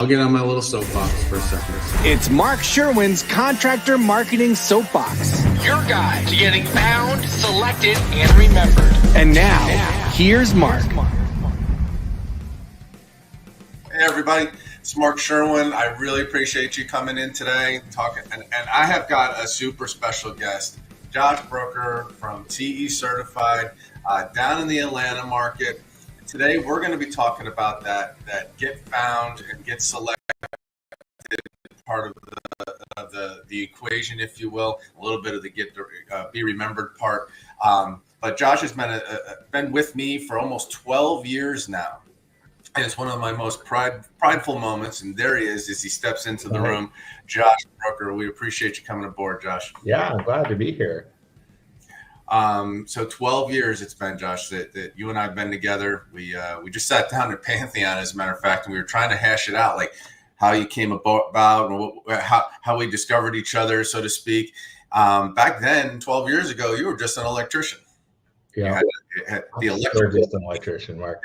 I'll get on my little soapbox for a second. It's Mark Sherwin's Contractor Marketing Soapbox. Your guide to getting found, selected, and remembered. And now, here's Mark. Hey everybody, it's Mark Sherwin. I really appreciate you coming in today, talking, and I have got a super special guest, Josh Brooker from TE Certified, down in the Atlanta market. Today we're going to be talking about that get found and get selected part of the equation, if you will, a little bit of the get be remembered part. But Josh has been with me for almost 12 years now. And it's one of my most prideful moments. And there he is as he steps into the room. Josh Brooker, we appreciate you coming aboard, Josh. Yeah, I'm glad to be here. So 12 years it's been, Josh, that you and I have been together. We just sat down at Pantheon, as a matter of fact, and we were trying to hash it out, like how you came about and how we discovered each other, so to speak. Back then, 12 years ago, you were just an electrician. Yeah, you're just an electrician, Mark.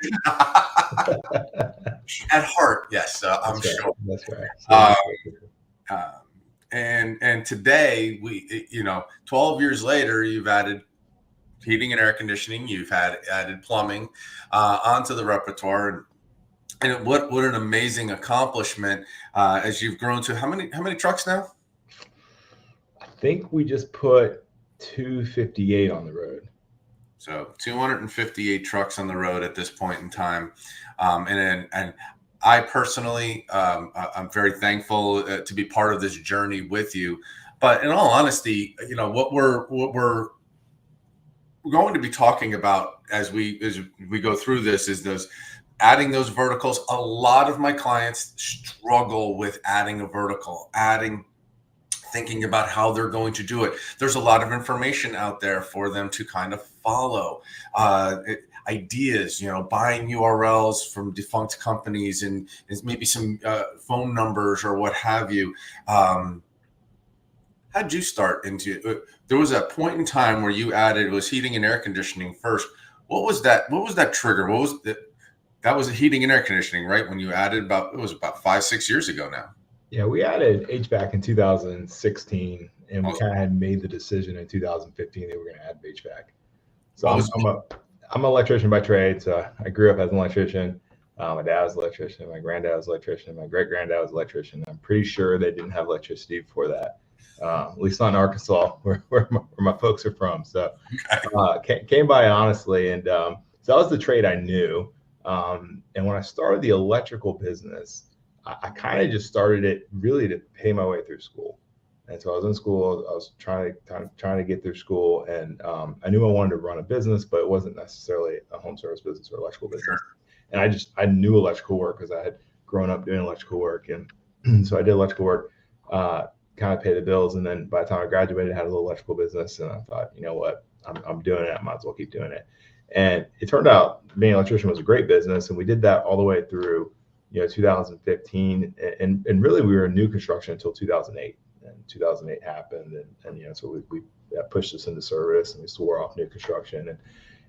At heart, yes, I'm sure. That's right. And today, 12 years later, you've added heating and air conditioning. You've added plumbing onto the repertoire, and what an amazing accomplishment as you've grown to how many trucks now? I think we just put 258 on the road. So 258 trucks on the road at this point in time, and I personally, I'm very thankful to be part of this journey with you. But in all honesty, what we're going to be talking about as we go through this is adding those verticals. A lot of my clients struggle with adding a vertical, thinking about how they're going to do it. There's a lot of information out there for them to kind of follow. Ideas, buying URLs from defunct companies and maybe some phone numbers or what have you. How'd you start into? There was a point in time where you added, it was heating and air conditioning first. What was that trigger? What was that? That was heating and air conditioning, right? When you added it was about 5-6 years ago now. Yeah, we added HVAC in 2016, and we kind of had made the decision in 2015 that we were going to add HVAC. So I'm an electrician by trade. So I grew up as an electrician. My dad was an electrician. My granddad was an electrician. My great granddad was an electrician. I'm pretty sure they didn't have electricity before that, at least not in Arkansas, where my folks are from. So came by honestly, and so that was the trade I knew. And when I started the electrical business, I kind of just started it really to pay my way through school. And so I was in school, I was trying to get through school, and I knew I wanted to run a business, but it wasn't necessarily a home service business or electrical business. Sure. And I knew electrical work because I had grown up doing electrical work. And so I did electrical work, kind of pay the bills. And then by the time I graduated, I had a little electrical business, and I thought, you know what, I'm doing it, I might as well keep doing it. And it turned out being an electrician was a great business. And we did that all the way through 2015, and really we were in new construction until 2008. And 2008 happened, and so we that pushed us into service, and we swore off new construction. And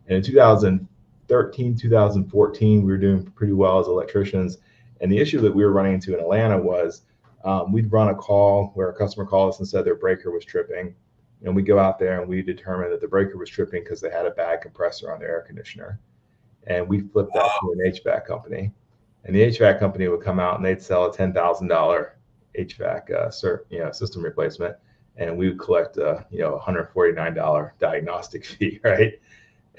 in 2013, 2014, we were doing pretty well as electricians. And the issue that we were running into in Atlanta was we'd run a call where a customer called us and said their breaker was tripping, and we go out there and we determined that the breaker was tripping because they had a bad compressor on their air conditioner, and we flipped that to an HVAC company. And the HVAC company would come out and they'd sell a $10,000 HVAC system replacement, and we would collect a $149 diagnostic fee, right?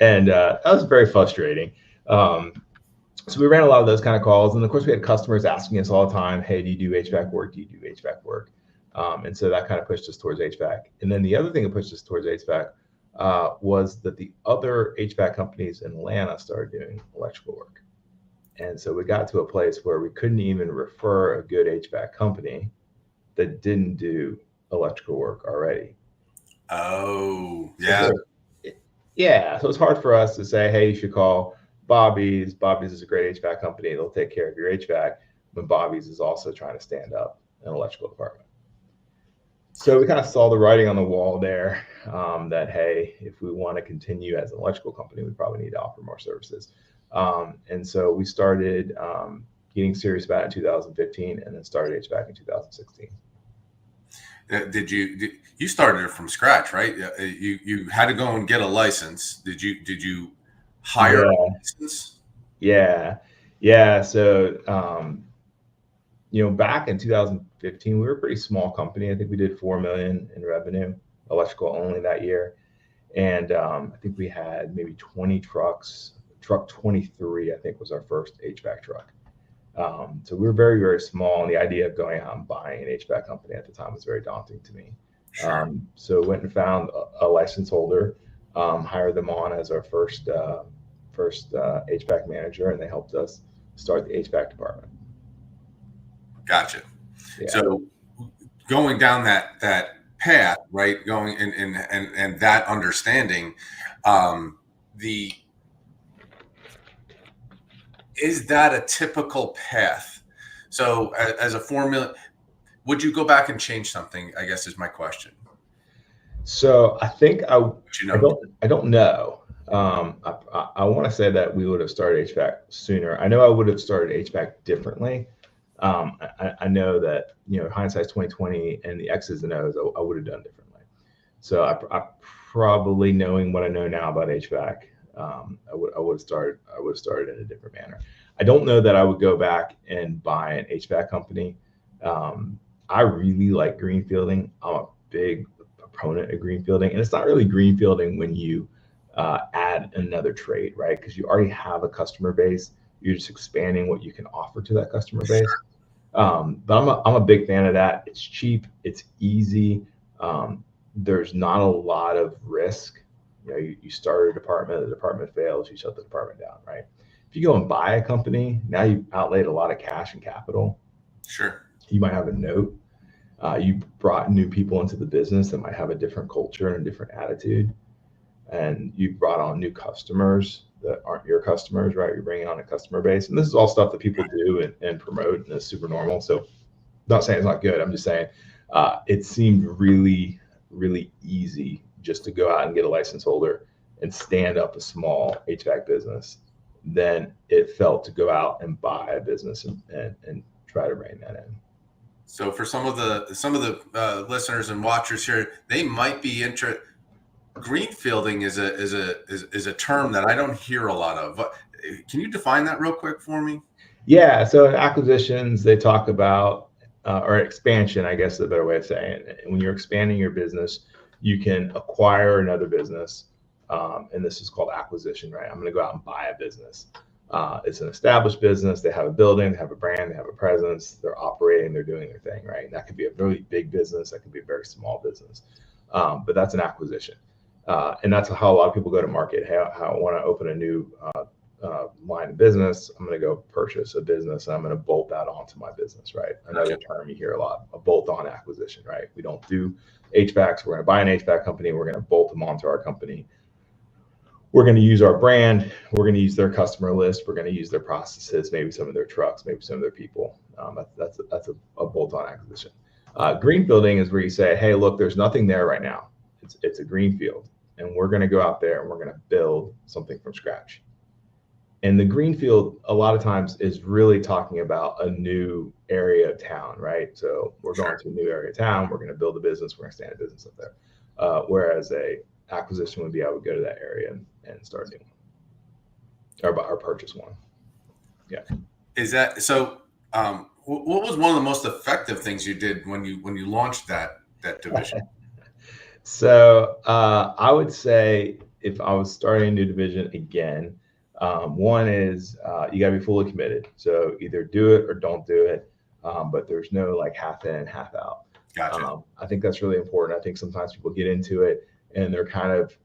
And that was very frustrating. So we ran a lot of those kind of calls, and of course we had customers asking us all the time, "Hey, do you do HVAC work? Do you do HVAC work?" And so that kind of pushed us towards HVAC. And then the other thing that pushed us towards HVAC was that the other HVAC companies in Atlanta started doing electrical work. And so we got to a place where we couldn't even refer a good HVAC company that didn't do electrical work already. Oh, yeah. So it's hard for us to say, hey, you should call Bobby's. Bobby's is a great HVAC company. They'll take care of your HVAC, when Bobby's is also trying to stand up an electrical department. So we kind of saw the writing on the wall there, that, hey, if we want to continue as an electrical company, we probably need to offer more services. And so we started, getting serious about it in 2015, and then started HVAC in 2016. You started it from scratch, right? You had to go and get a license. Did you hire a license? Yeah. So, back in 2015, we were a pretty small company. I think we did 4 million in revenue, electrical only that year. And I think we had maybe 20 trucks. Truck 23, I think, was our first HVAC truck. So we were very, very small, and the idea of going out and buying an HVAC company at the time was very daunting to me. Sure. So went and found a license holder, hired them on as our first HVAC manager, and they helped us start the HVAC department. Gotcha. Yeah. So going down that path, right? Going and that understanding, is that a typical path? So as a 4 million, would you go back and change something, I guess is my question. So I think I don't know. I want to say that we would have started HVAC sooner. I know I would have started HVAC differently. I know that, hindsight's 2020, and the X's and O's I would have done differently. So I probably, knowing what I know now about HVAC, I would have started in a different manner. I don't know that I would go back and buy an HVAC company. I really like greenfielding. I'm a big proponent of greenfielding, and it's not really greenfielding when you add another trade, right? Because you already have a customer base. You're just expanding what you can offer to that customer base. But I'm a big fan of that. It's cheap. It's easy. There's not a lot of risk. You start a department, the department fails, you shut the department down, right? If you go and buy a company, now you've outlaid a lot of cash and capital. Sure. You might have a note. You brought new people into the business that might have a different culture and a different attitude. And you brought on new customers that aren't your customers, right? You're bringing on a customer base. And this is all stuff that people do and promote, and it's super normal. So not saying it's not good. I'm just saying it seemed really, really easy just to go out and get a license holder and stand up a small HVAC business than it felt to go out and buy a business and try to rein that in. So for some of the listeners and watchers here, they might be interested. Greenfielding is a term that I don't hear a lot of. Can you define that real quick for me? Yeah. So in acquisitions, they talk about or expansion, I guess is a better way of saying it. When you're expanding your business, you can acquire another business, and this is called acquisition, right? I'm going to go out and buy a business. It's an established business. They have a building, they have a brand, they have a presence, they're operating, they're doing their thing, right? And that could be a really big business, that could be a very small business, but that's an acquisition. And that's how a lot of people go to market. How I want to open a new line of business. I'm going to go purchase a business, and I'm going to bolt that onto my business, right? Another term you hear a lot, a bolt-on acquisition, right? We don't do HVACs. We're going to buy an HVAC company. We're going to bolt them onto our company. We're going to use our brand. We're going to use their customer list. We're going to use their processes, maybe some of their trucks, maybe some of their people. That's a bolt-on acquisition. Greenfielding is where you say, hey, look, there's nothing there right now. It's a greenfield, and we're going to go out there and we're going to build something from scratch. And the greenfield, a lot of times, is really talking about a new area of town, right? So we're going to a new area of town. We're going to build a business. We're going to stand a business up there. Whereas a acquisition would be, I would go to that area and start a new one, or purchase one. Yeah. Is that so? What was one of the most effective things you did when you launched that division? So I would say if I was starting a new division again, one is you got to be fully committed. So either do it or don't do it, but there's no like half in, half out. Gotcha. I think that's really important. I think sometimes people get into it and they're kind of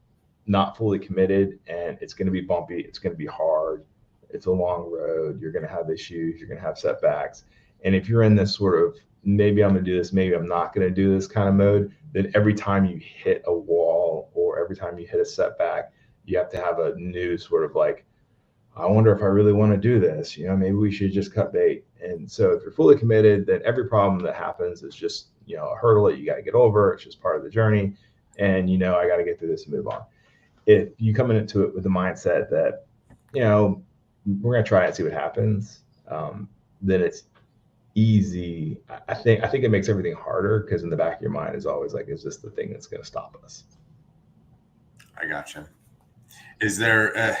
not fully committed, and it's going to be bumpy. It's going to be hard. It's a long road. You're going to have issues. You're going to have setbacks. And if you're in this sort of, maybe I'm going to do this, maybe I'm not going to do this kind of mode, then every time you hit a wall or every time you hit a setback, you have to have a new sort of like, I wonder if I really want to do this. Maybe we should just cut bait. And so if you're fully committed, then every problem that happens is just, a hurdle that you got to get over. It's just part of the journey. And, I got to get through this and move on. If you come into it with the mindset that, we're going to try it and see what happens, then it's easy. I think it makes everything harder because in the back of your mind is always like, is this the thing that's going to stop us? I gotcha. Is there,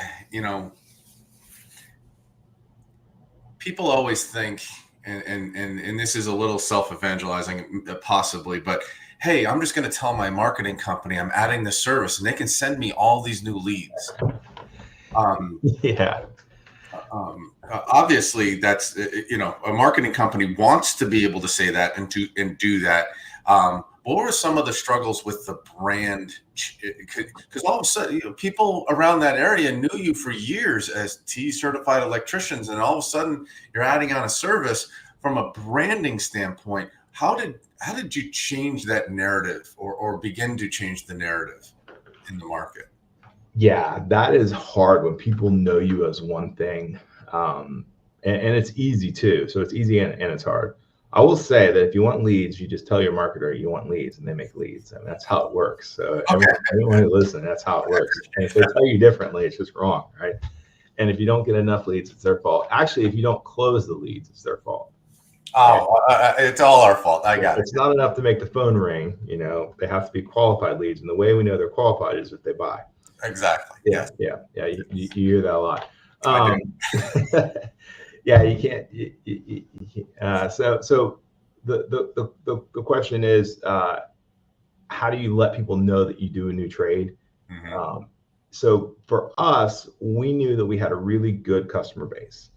people always think, and this is a little self-evangelizing possibly, but hey, I'm just going to tell my marketing company I'm adding this service and they can send me all these new leads. Yeah. Obviously that's, a marketing company wants to be able to say that and do that. What were some of the struggles with the brand? Because all of a sudden, people around that area knew you for years as TE certified electricians, and all of a sudden you're adding on a service. From a branding standpoint, how did you change that narrative or begin to change the narrative in the market? Yeah, that is hard when people know you as one thing. And it's easy too. So it's easy and it's hard. I will say that if you want leads, you just tell your marketer you want leads and they make leads. I mean, that's how it works. So everyone who listens, that's how it works. And if they tell you differently, it's just wrong, right? And if you don't get enough leads, it's their fault. Actually, if you don't close the leads, it's their fault. Oh, it's all our fault. I got it. It's not enough to make the phone ring. They have to be qualified leads. And the way we know they're qualified is if they buy. Exactly. Yeah. You hear that a lot. Yeah, you can't. So the question is, how do you let people know that you do a new trade? Mm-hmm. So for us, we knew that we had a really good customer base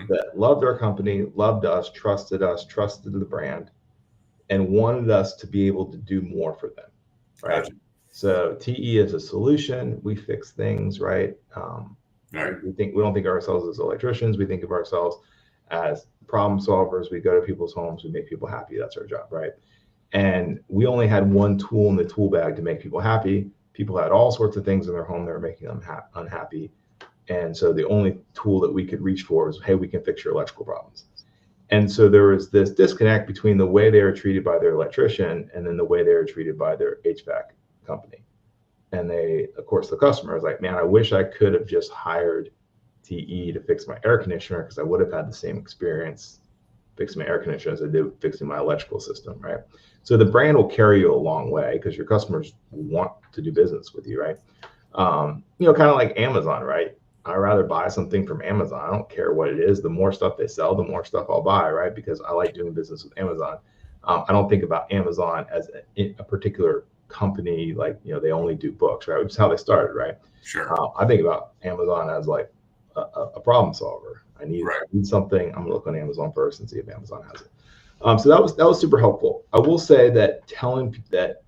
that loved our company, loved us, trusted the brand, and wanted us to be able to do more for them. Right. Gotcha. So TE is a solution. We fix things, right? Right. We don't think of ourselves as electricians. We think of ourselves as problem solvers. We go to people's homes. We make people happy. That's our job, right? And we only had one tool in the tool bag to make people happy. People had all sorts of things in their home that were making them unhappy. And so the only tool that we could reach for was, hey, we can fix your electrical problems. And so there was this disconnect between the way they were treated by their electrician and then the way they were treated by their HVAC company. And of course, the customer was like, man, I wish I could have just hired TE to fix my air conditioner because I would have had the same experience fixing my air conditioner as I did fixing my electrical system, right? So the brand will carry you a long way because your customers want to do business with you, right? Kind of like Amazon, right? I'd rather buy something from Amazon. I don't care what it is. The more stuff they sell, the more stuff I'll buy, right? Because I like doing business with Amazon. I don't think about Amazon as a particular company, like, they only do books, right? Which is how they started, right? Sure. I think about Amazon as like a problem solver. I need something. I'm gonna look on Amazon first and see if Amazon has it. So that was super helpful. I will say that telling that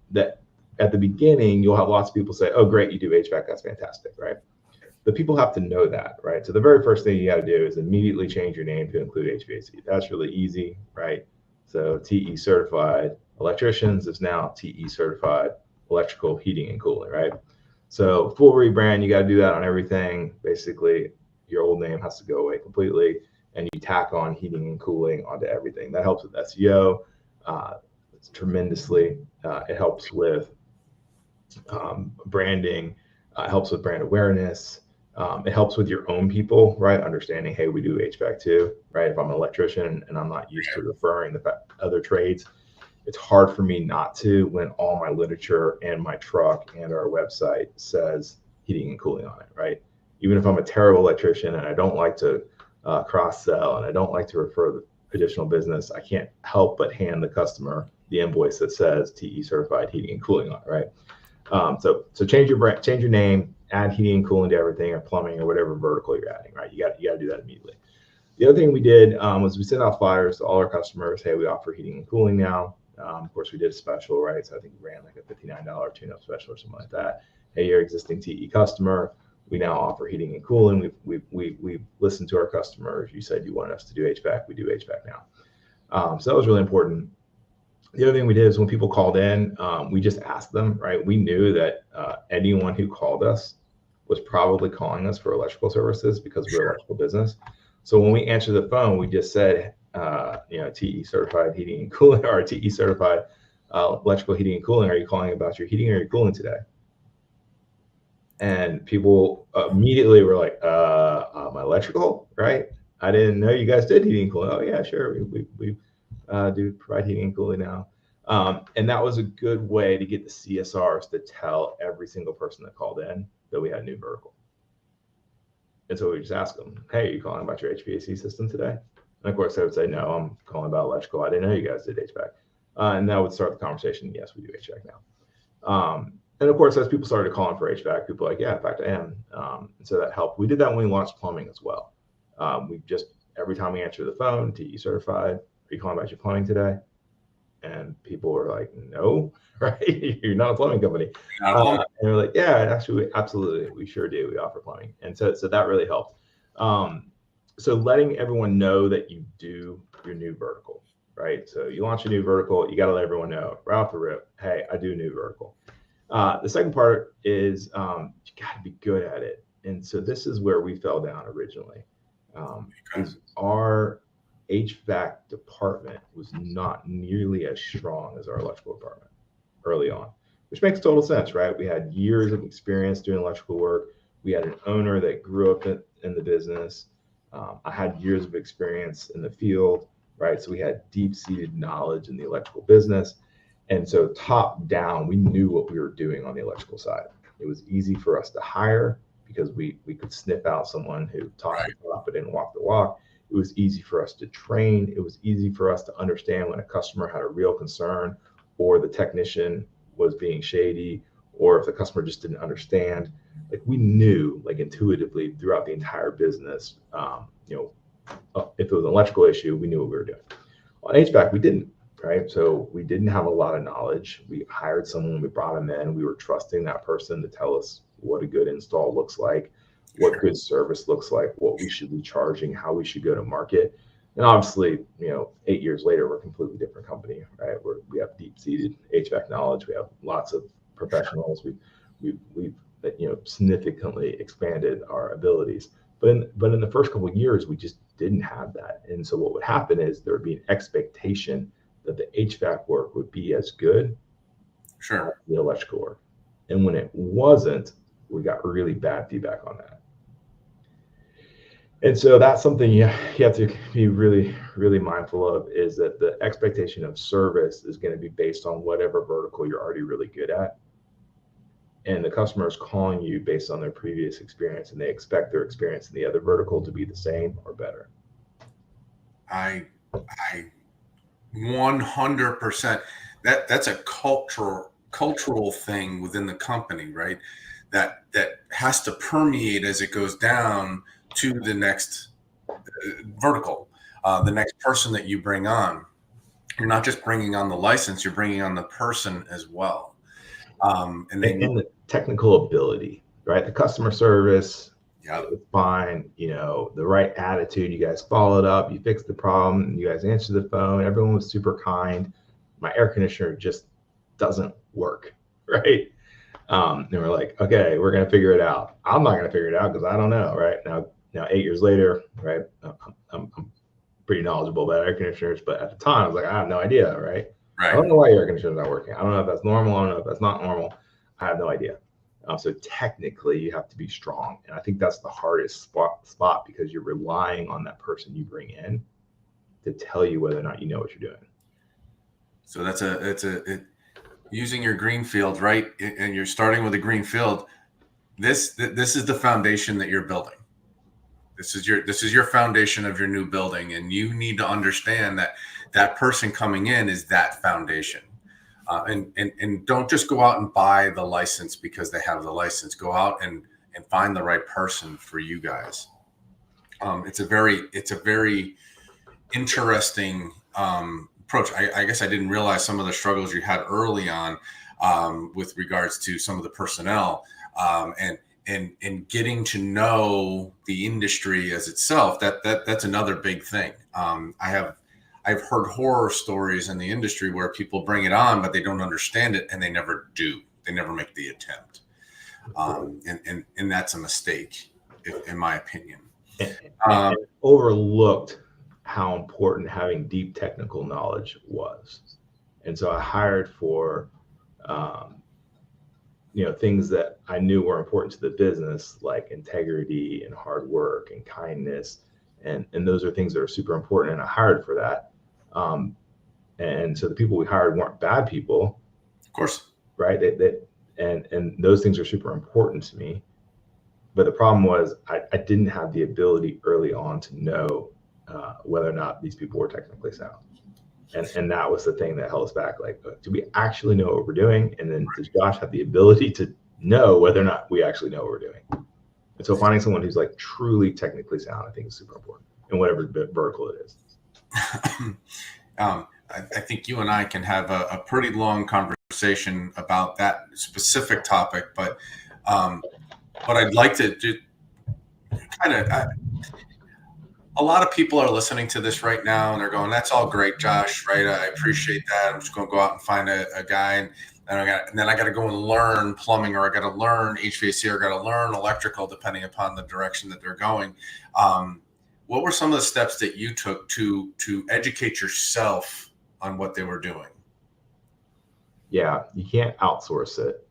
at the beginning, you'll have lots of people say, oh, great, you do HVAC, that's fantastic, right? The people have to know that, right? So the very first thing you got to do is immediately change your name to include HVAC. That's really easy, right? So TE certified electricians is now TE certified electrical heating and cooling, right? So full rebrand, you got to do that on everything. Basically, your old name has to go away completely, and you tack on heating and cooling onto everything. That helps with SEO tremendously. It helps with branding. It helps with brand awareness. It helps with your own people, right? Understanding, hey, we do HVAC too, right? If I'm an electrician and I'm not used to referring to other trades, it's hard for me not to when all my literature and my truck and our website says heating and cooling on it, right? Even if I'm a terrible electrician and I don't like to cross sell and I don't like to refer the additional business, I can't help but hand the customer the invoice that says TE certified heating and cooling on it, right? So change your brand, change your name, add heating and cooling to everything, or plumbing, or whatever vertical you're adding, right? You got to do that immediately. The other thing we did was we sent out flyers to all our customers. Hey, we offer heating and cooling now. Of course, we did a special, right? So I think we ran like a $59 tune-up special or something like that. Hey, you're an existing TE customer. We now offer heating and cooling. We've listened to our customers. You said you wanted us to do HVAC. We do HVAC now. So that was really important. The other thing we did is when people called in, we just asked them, right? We knew that anyone who called us was probably calling us for electrical services because we're an electrical business. So when we answered the phone, we just said, TE certified heating and cooling, or TE certified electrical heating and cooling. Are you calling about your heating or your cooling today? And people immediately were like, my electrical, right? I didn't know you guys did heating and cooling. Oh yeah, sure. We do provide heating and cooling now. And that was a good way to get the CSRs to tell every single person that called in that we had a new vertical. And so we just ask them, hey, are you calling about your HVAC system today? And of course, they would say, no, I'm calling about electrical. I didn't know you guys did HVAC. And that would start the conversation. Yes, we do HVAC now. And of course, as people started calling for HVAC, people were like, yeah, in fact, I am. And so that helped. We did that when we launched plumbing as well. We just, every time we answer the phone, TE certified, are you calling about your plumbing today? And people were like, no, right? You're not a plumbing company. And we're like, yeah, actually, absolutely. We sure do. We offer plumbing. And so that really helped. So letting everyone know that you do your new vertical, right? So you launch a new vertical, you got to let everyone know right off the rip, hey, I do a new vertical. The second part is you got to be good at it. And so this is where we fell down originally. Is our HVAC department was not nearly as strong as our electrical department early on, which makes total sense, right? We had years of experience doing electrical work. We had an owner that grew up in the business. I had years of experience in the field, right? So we had deep-seated knowledge in the electrical business. And so top down, we knew what we were doing on the electrical side. It was easy for us to hire because we could sniff out someone who talked the talk but didn't walk the walk. It was easy for us to train. It was easy for us to understand when a customer had a real concern or the technician was being shady or if the customer just didn't understand. Like we knew like intuitively throughout the entire business, if it was an electrical issue, we knew what we were doing. On HVAC, we didn't, right? So we didn't have a lot of knowledge. We hired someone, we brought them in, we were trusting that person to tell us what a good install looks like, what good service looks like, what we should be charging, how we should go to market. And obviously, 8 years later, we're a completely different company, right? We have deep-seated HVAC knowledge. We have lots of professionals. We've significantly expanded our abilities. But in the first couple of years, we just didn't have that. And so what would happen is there would be an expectation that the HVAC work would be as good as the electrical work. And when it wasn't, we got really bad feedback on that. And so that's something you have to be really, really mindful of, is that the expectation of service is going to be based on whatever vertical you're already really good at. And the customer is calling you based on their previous experience, and they expect their experience in the other vertical to be the same or better. I 100%. That's a cultural thing within the company, right? That has to permeate as it goes down to the next vertical, the next person that you bring on. You're not just bringing on the license, you're bringing on the person as well. And the technical ability, right? The customer service, it's fine. The right attitude. You guys followed up. You fixed the problem. You guys answered the phone. Everyone was super kind. My air conditioner just doesn't work, right? And we're like, okay, we're gonna figure it out. I'm not gonna figure it out because I don't know, right? Now 8 years later, right? I'm pretty knowledgeable about air conditioners, but at the time I was like, I have no idea, right? I don't know why your air conditioner is not working. I don't know if that's normal. I don't know if that's not normal. I have no idea. So technically, you have to be strong, and I think that's the hardest spot because you're relying on that person you bring in to tell you whether or not you know what you're doing. So it's using your green field, right? And you're starting with a green field. This is the foundation that you're building. This is your foundation of your new building, and you need to understand that person coming in is that foundation. And don't just go out and buy the license because they have the license. Go out and find the right person for you guys. It's a very interesting approach. I guess I didn't realize some of the struggles you had early on with regards to some of the personnel and getting to know the industry as itself. That's another big thing. I've heard horror stories in the industry where people bring it on, but they don't understand it, and they never do. They never make the attempt, and that's a mistake, in my opinion. And overlooked how important having deep technical knowledge was, and so I hired for, things that I knew were important to the business, like integrity and hard work and kindness. And those are things that are super important, and I hired for that. And so the people we hired weren't bad people, Of course. right? And those things are super important to me. But the problem was I didn't have the ability early on to know whether or not these people were technically sound. And that was the thing that held us back. Like, do we actually know what we're doing? And then does Josh have the ability to know whether or not we actually know what we're doing? And so finding someone who's like truly technically sound, I think is super important in whatever vertical it is. I think you and I can have a pretty long conversation about that specific topic, but I'd like to do kind of. A lot of people are listening to this right now, and they're going, "That's all great, Josh. Right? I appreciate that. I'm just going to go out and find a guy, and then I got to go and learn plumbing, or I got to learn HVAC, or I got to learn electrical, depending upon the direction that they're going." What were some of the steps that you took to educate yourself on what they were doing? Yeah, you can't outsource it.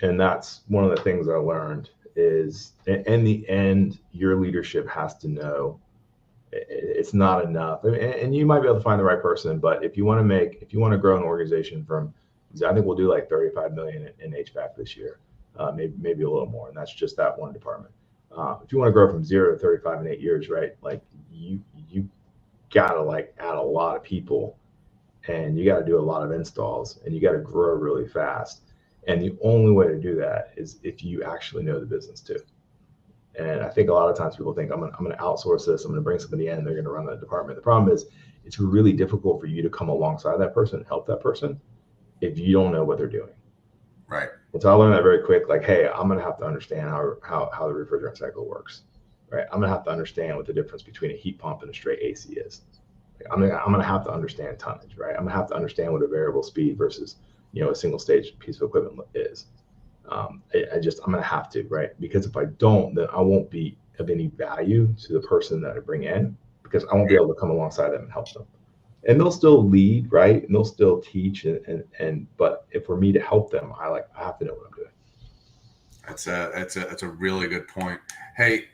And that's one of the things I learned is in the end, your leadership has to know it's not enough. And you might be able to find the right person, but if you want to grow an organization from, I think we'll do like 35 million in HVAC this year, maybe a little more. And that's just that one department. If you want to grow from 0 to 35 in 8 years, right? Like you gotta like add a lot of people, and you got to do a lot of installs, and you got to grow really fast. And the only way to do that is if you actually know the business too. And I think a lot of times people think I'm going to outsource this. I'm going to bring somebody in. They're going to run that department. The problem is it's really difficult for you to come alongside that person and help that person if you don't know what they're doing. Right. And so I learned that very quick. Like, hey, I'm going to have to understand how the refrigerant cycle works. Right. I'm going to have to understand what the difference between a heat pump and a straight AC is. Like, I'm going to have to understand tonnage. Right. I'm going to have to understand what a variable speed versus a single stage piece of equipment is. I'm going to have to, right? Because if I don't, then I won't be of any value to the person that I bring in, because I won't be able to come alongside them and help them. And they'll still lead, right? And they'll still teach, but if for me to help them, I have to know what I'm doing. That's a really good point. Hey,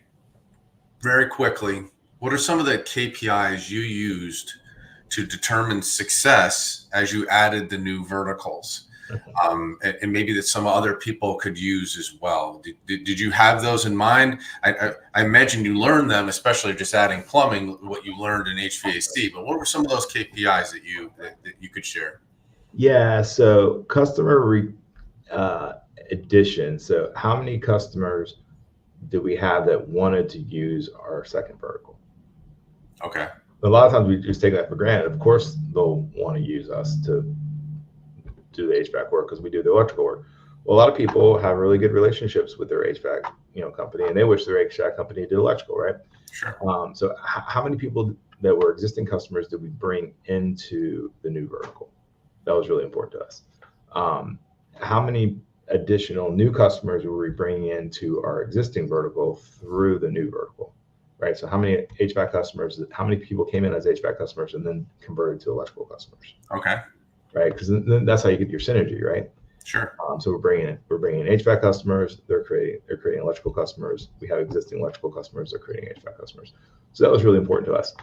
very quickly, what are some of the KPIs you used to determine success as you added the new verticals? And maybe that some other people could use as well. Did you have those in mind? I imagine you learned them, especially just adding plumbing, what you learned in HVAC, but what were some of those KPIs that you could share? Yeah, so customer addition. So how many customers do we have that wanted to use our second vertical? Okay. A lot of times we just take that for granted. Of course, they'll want to use us to do the HVAC work because we do the electrical work. Well, a lot of people have really good relationships with their HVAC, company, and they wish their HVAC company did electrical, right? Sure. So how many people that were existing customers did we bring into the new vertical? That was really important to us. How many additional new customers were we bringing into our existing vertical through the new vertical? Right. So how many HVAC customers, how many people came in as HVAC customers and then converted to electrical customers? Okay. Right. Because then that's how you get your synergy, right? Sure. So we're bringing in HVAC customers. They're creating electrical customers. We have existing electrical customers. They're creating HVAC customers. So that was really important to us.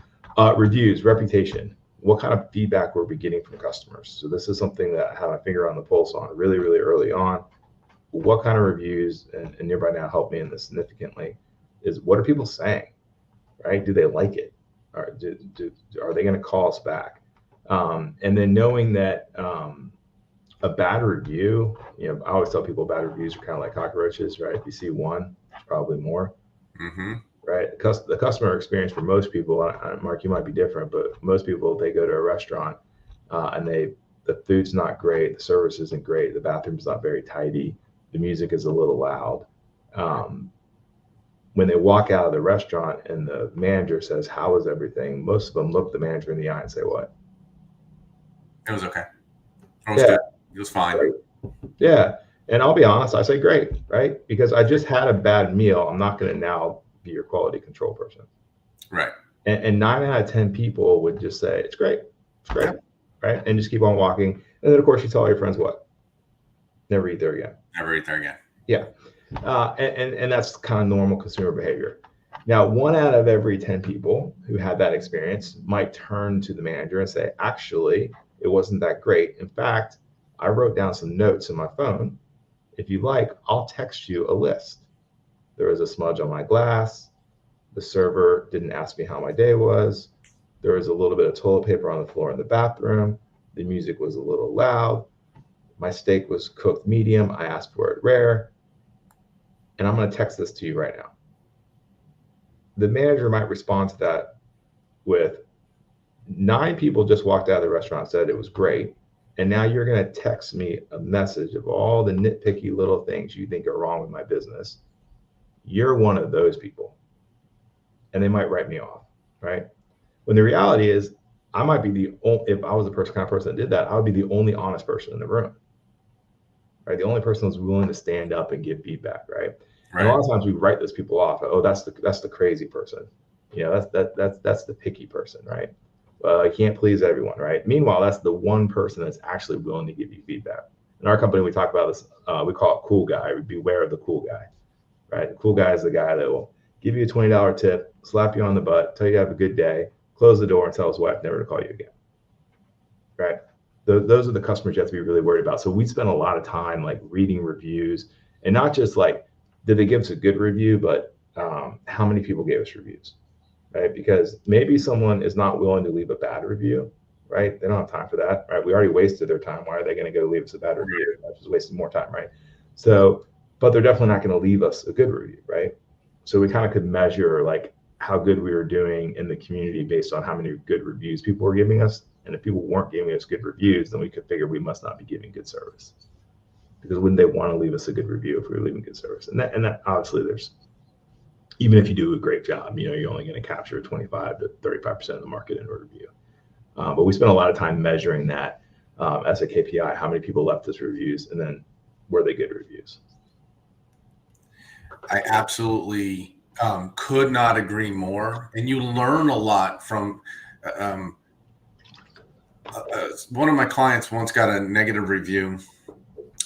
Reviews, reputation. What kind of feedback were we getting from customers? So this is something that I had my finger on the pulse on really, really early on. What kind of reviews, and Nearby Now helped me in this significantly, is what are people saying? Right? Do they like it? Or are they going to call us back? And then knowing that a bad review, I always tell people bad reviews are kind of like cockroaches, right? If you see one, it's probably more. Mm-hmm. Right? The customer experience for most people, Mark, you might be different, but most people, they go to a restaurant and the food's not great, the service isn't great, the bathroom's not very tidy, the music is a little loud. When they walk out of the restaurant and the manager says, "How was everything?" Most of them look the manager in the eye and say, "What?" It was okay. It was good. It was fine. Right. Yeah. And I'll be honest, I say great, right? Because I just had a bad meal. I'm not going to now be your quality control person. Right. And 9 out of 10 people would just say, it's great. It's great. Right. And just keep on walking. And then, of course, you tell all your friends what? Never eat there again. Never eat there again. Yeah. And that's kind of normal consumer behavior. Now, 1 out of every 10 people who had that experience might turn to the manager and say, actually, it wasn't that great. In fact, I wrote down some notes in my phone. If you like, I'll text you a list. There was a smudge on my glass. The server didn't ask me how my day was. There was a little bit of toilet paper on the floor in the bathroom. The music was a little loud. My steak was cooked medium. I asked for it rare. And I'm going to text this to you right now. The manager might respond to that with 9 people just walked out of the restaurant and said it was great. And now you're going to text me a message of all the nitpicky little things you think are wrong with my business. You're one of those people. And they might write me off, right? When the reality is, I might be the only, if I was the kind of person that did that, I would be the only honest person in the room, right? The only person who's willing to stand up and give feedback, right? And a lot of times we write those people off. Oh, that's the crazy person. You know, that's the picky person, right? Well, I can't please everyone, right? Meanwhile, that's the one person that's actually willing to give you feedback. In our company, we talk about this. We call it cool guy. Beware of the cool guy, right? The cool guy is the guy that will give you a $20 tip, slap you on the butt, tell you to have a good day, close the door, and tell his wife never to call you again, right? Those are the customers you have to be really worried about. So we spend a lot of time like reading reviews, and not just like, did they give us a good review, but how many people gave us reviews, right? Because maybe someone is not willing to leave a bad review, right? They don't have time for that, right? We already wasted their time. Why are they going to go leave us a bad review? That's just wasting more time, right? So, but they're definitely not going to leave us a good review, right? So we kind of could measure like how good we were doing in the community based on how many good reviews people were giving us. And if people weren't giving us good reviews, then we could figure we must not be giving good service. Because wouldn't they want to leave us a good review if we were leaving good service? And that obviously there's, even if you do a great job, you know, you're only going to capture 25 to 35% of the market in a review. But we spent a lot of time measuring that as a KPI, how many people left us reviews, and then were they good reviews? I absolutely could not agree more. And you learn a lot from one of my clients once got a negative review.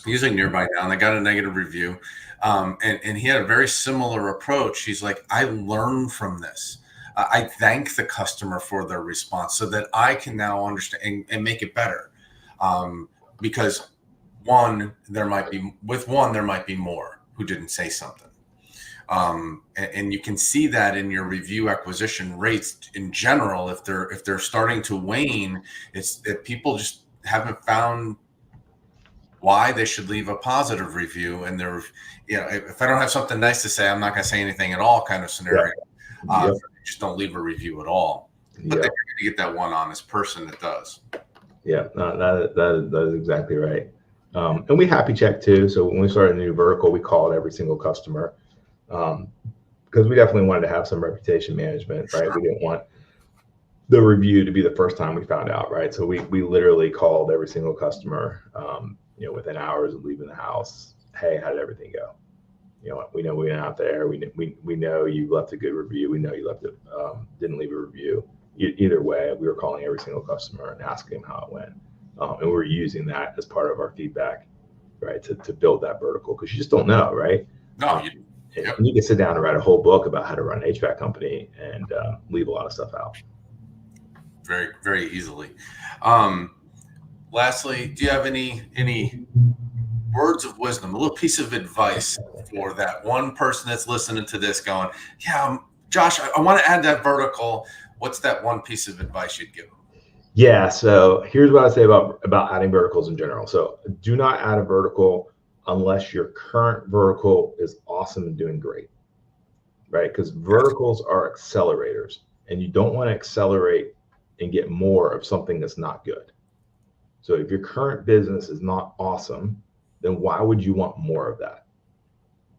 Using Nearby Now, and they got a negative review. And he had a very similar approach. He's like, I learned from this. I thank the customer for their response so that I can now understand and make it better. Because there might be more who didn't say something. And you can see that in your review acquisition rates in general. If they're starting to wane, it's that people just haven't found why they should leave a positive review. And they're, you know, if I don't have something nice to say, I'm not going to say anything at all kind of scenario. Yep. Just don't leave a review at all. But then you're going to get that one honest person that does. Yeah, that is exactly right. And we happy check too. So when we started a new vertical, we called every single customer because we definitely wanted to have some reputation management, right? We didn't want the review to be the first time we found out, right? So we literally called every single customer, you know, within hours of leaving the house. Hey, how did everything go? You know, we know we went out there. We know you left a good review. We know you left didn't leave a review. Either way, we were calling every single customer and asking them how it went. And we were using that as part of our feedback, right? To build that vertical, because you just don't know, right? No, and you can sit down and write a whole book about how to run an HVAC company and leave a lot of stuff out. Very, very easily. Lastly, do you have any words of wisdom, a little piece of advice for that one person that's listening to this going, yeah, Josh, I want to add that vertical. What's that one piece of advice you'd give them? Yeah, so here's what I say about adding verticals in general. So do not add a vertical unless your current vertical is awesome and doing great, right? Because verticals are accelerators, and you don't want to accelerate and get more of something that's not good. So if your current business is not awesome, then why would you want more of that,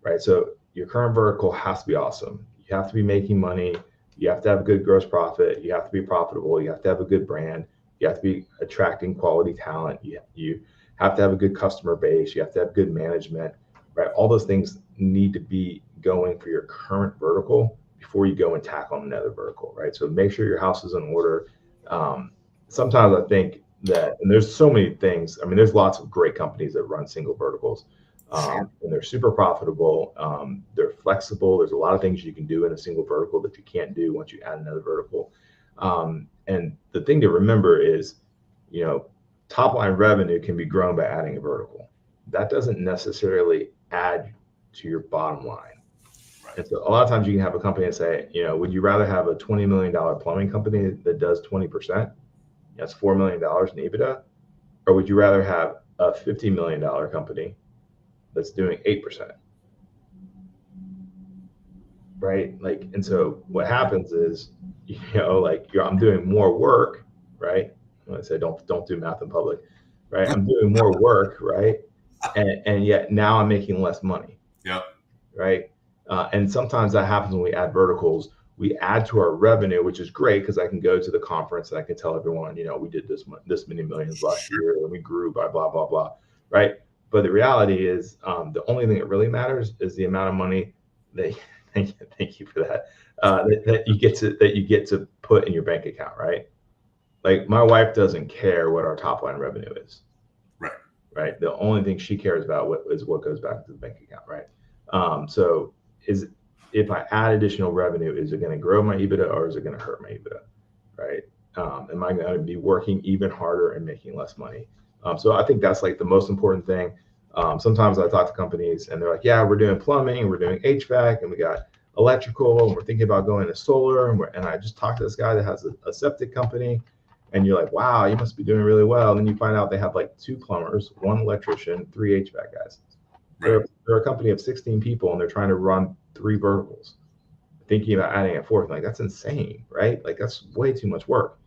right? So your current vertical has to be awesome. You have to be making money. You have to have a good gross profit. You have to be profitable. You have to have a good brand. You have to be attracting quality talent. You have to have a good customer base. You have to have good management, right? All those things need to be going for your current vertical before you go and tackle another vertical, right? So make sure your house is in order. Sometimes I think that, and there's so many things. I mean, there's lots of great companies that run single verticals. And they're super profitable. They're flexible. There's a lot of things you can do in a single vertical that you can't do once you add another vertical. And the thing to remember is, top line revenue can be grown by adding a vertical. That doesn't necessarily add to your bottom line. And so a lot of times you can have a company and say, would you rather have a $20 million plumbing company that does 20%? That's $4 million in EBITDA. Or would you rather have a $50 million company that's doing 8%? Right? And so what happens is, I'm doing more work, right? When I say don't do math in public, right? I'm doing more work, right? And yet now I'm making less money. Yep. Right. And sometimes that happens when we add verticals. We add to our revenue, which is great because I can go to the conference and I can tell everyone, we did this many millions last year and we grew by blah, blah, blah. Right. But the reality is the only thing that really matters is the amount of money that thank you for that, that you get to put in your bank account. Right. Like my wife doesn't care what our top line revenue is. Right. The only thing she cares about is what goes back to the bank account. Right. So if I add additional revenue, is it going to grow my EBITDA or is it going to hurt my EBITDA? Right. Am I going to be working even harder and making less money? So I think that's like the most important thing. Sometimes I talk to companies and they're like, yeah, we're doing plumbing, we're doing HVAC, and we got electrical, and we're thinking about going to solar. And I just talked to this guy that has a septic company. And you're like, wow, you must be doing really well. And then you find out they have like 2 plumbers, 1 electrician, 3 HVAC guys. Right. They're a company of 16 people and they're trying to run 3 verticals, thinking about adding a 4th. Like, that's insane, right? Like, that's way too much work.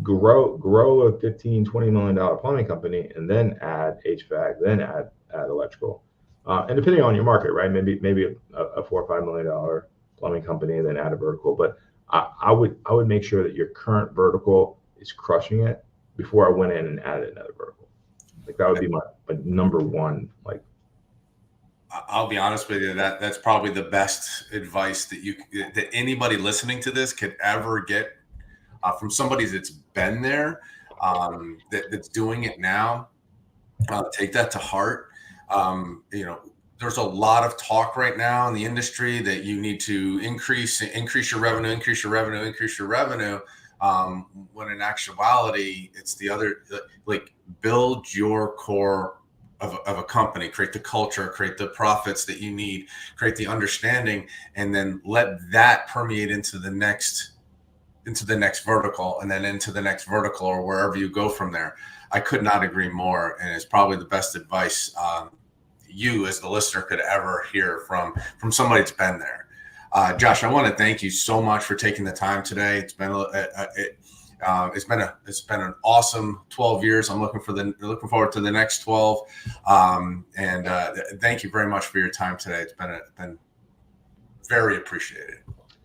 Grow a $15, $20 million plumbing company and then add HVAC, then add electrical. And depending on your market, right? Maybe a $4 or $5 million plumbing company and then add a vertical. But I would make sure that your current vertical is crushing it before I went in and added another vertical. Like that would be my number one. Like, I'll be honest with you, that's probably the best advice that anybody listening to this could ever get from somebody that's been there, that's doing it now. Take that to heart. There's a lot of talk right now in the industry that you need to increase your revenue, when in actuality, it's the other, like build your core of a company, create the culture, create the profits that you need, create the understanding, and then let that permeate into the next vertical, and then into the next vertical, or wherever you go from there. I could not agree more. And it's probably the best advice you as the listener could ever hear from somebody that's been there. Josh, I want to thank you so much for taking the time today. It's been an awesome 12 years. I'm looking forward to the next 12. And thank you very much for your time today. It's been very appreciated.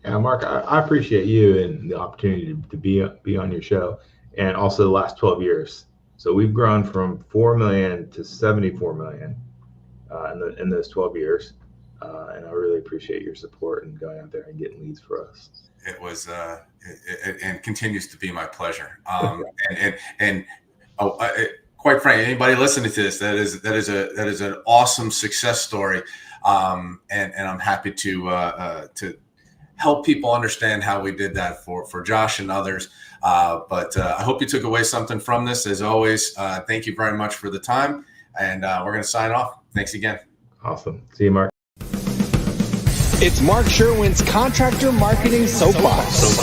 Yeah, Mark, I appreciate you and the opportunity to be on your show, and also the last 12 years. So we've grown from 4 million to 74 million in those 12 years. And I really appreciate your support and going out there and getting leads for us. It was, and continues to be my pleasure. Quite frankly, anybody listening to this, that is an awesome success story. And I'm happy to help people understand how we did that for Josh and others. But I hope you took away something from this. As always, thank you very much for the time. And we're going to sign off. Thanks again. Awesome. See you, Mark. It's Mark Sherwin's Contractor Marketing Soapbox.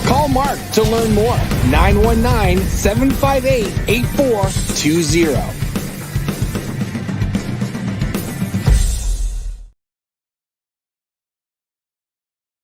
Call Mark to learn more. 919-758-8420.